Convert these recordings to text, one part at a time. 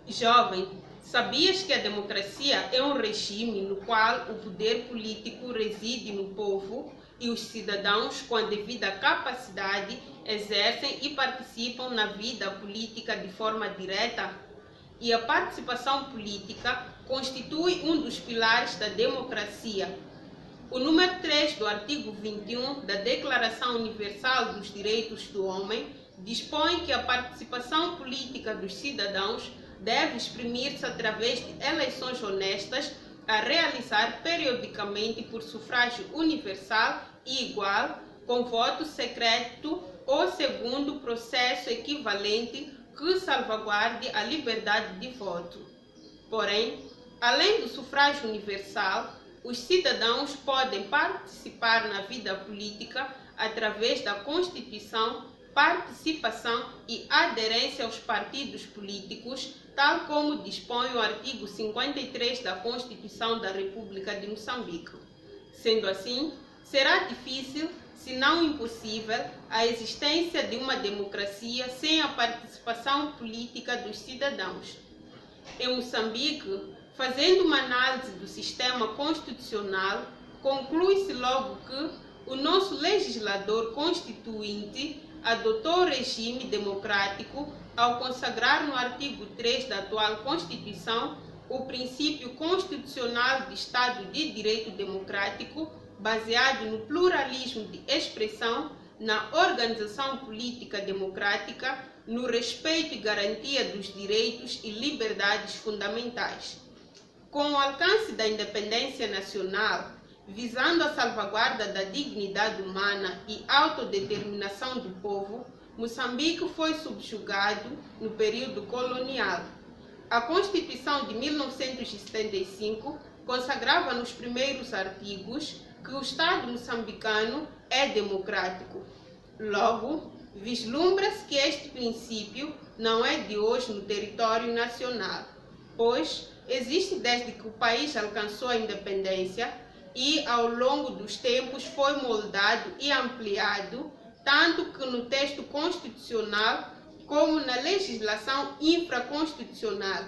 Jovem, sabias que a democracia é um regime no qual o poder político reside no povo e os cidadãos, com a devida capacidade, exercem e participam na vida política de forma direta? E a participação política constitui um dos pilares da democracia. O número 3 do artigo 21 da Declaração Universal dos Direitos do Homem dispõe que a participação política dos cidadãos deve exprimir-se através de eleições honestas a realizar periodicamente por sufrágio universal e igual, com voto secreto ou segundo processo equivalente que salvaguarde a liberdade de voto. Porém, além do sufrágio universal, os cidadãos podem participar na vida política através da constituição, participação e aderência aos partidos políticos, tal como dispõe o artigo 53 da Constituição da República de Moçambique. Sendo assim, será difícil, se não impossível, a existência de uma democracia sem a participação política dos cidadãos. Em Moçambique, fazendo uma análise do sistema constitucional, conclui-se logo que o nosso legislador constituinte adotou o regime democrático ao consagrar no artigo 3 da atual Constituição o princípio constitucional de Estado de Direito Democrático, baseado no pluralismo de expressão, na organização política democrática, no respeito e garantia dos direitos e liberdades fundamentais. Com o alcance da independência nacional, visando a salvaguarda da dignidade humana e autodeterminação do povo, Moçambique foi subjugado no período colonial. A Constituição de 1975 consagrava nos primeiros artigos que o Estado moçambicano é democrático. Logo, vislumbra-se que este princípio não é de hoje no território nacional, pois existe desde que o país alcançou a independência e, ao longo dos tempos, foi moldado e ampliado, tanto que no texto constitucional como na legislação infraconstitucional.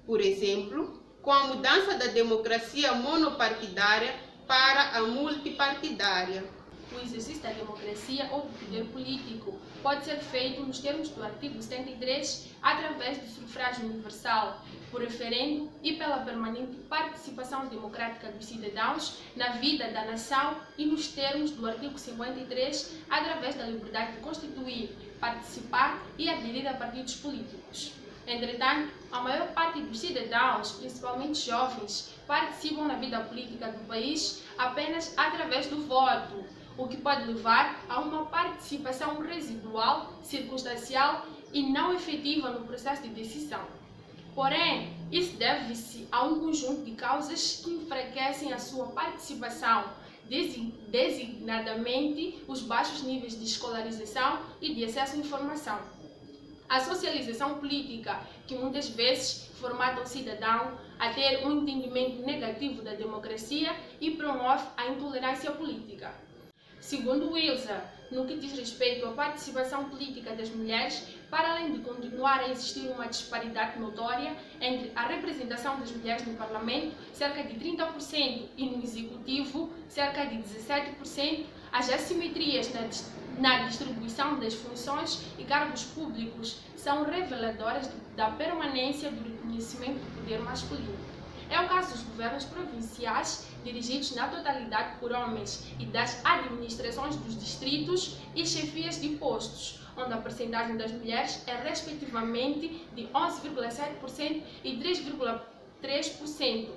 Por exemplo, com a mudança da democracia monopartidária para a multipartidária. O exercício da democracia ou do poder político pode ser feito nos termos do artigo 73 através do sufrágio universal, por referendo e pela permanente participação democrática dos cidadãos na vida da nação e nos termos do artigo 53 através da liberdade de constituir, participar e aderir a partidos políticos. Entretanto, a maior parte dos cidadãos, principalmente jovens, participam na vida política do país apenas através do voto, o que pode levar a uma participação residual, circunstancial e não efetiva no processo de decisão. Porém, isso deve-se a um conjunto de causas que enfraquecem a sua participação, designadamente os baixos níveis de escolarização e de acesso à informação. A socialização política, que muitas vezes formata o cidadão a ter um entendimento negativo da democracia e promove a intolerância política. Segundo Wilson, no que diz respeito à participação política das mulheres, para além de continuar a existir uma disparidade notória entre a representação das mulheres no Parlamento, cerca de 30%, e no Executivo, cerca de 17%, as assimetrias na distribuição das funções e cargos públicos são reveladoras da permanência do reconhecimento do poder masculino. É o caso dos governos provinciais, dirigidos na totalidade por homens, e das administrações dos distritos e chefias de postos, onde a percentagem das mulheres é respectivamente de 11,7% e 3,3%.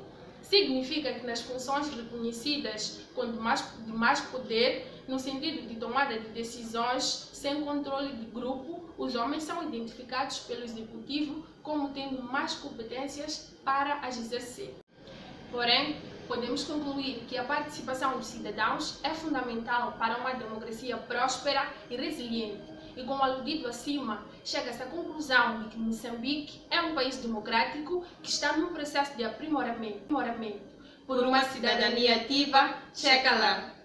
Significa que nas funções reconhecidas com de mais poder, no sentido de tomada de decisões sem controle de grupo, os homens são identificados pelo Executivo como tendo mais competências para as exercer. Porém, podemos concluir que a participação dos cidadãos é fundamental para uma democracia próspera e resiliente. E como aludido acima, chega-se à conclusão de que Moçambique é um país democrático que está num processo de aprimoramento. Por uma cidadania ativa, chega lá!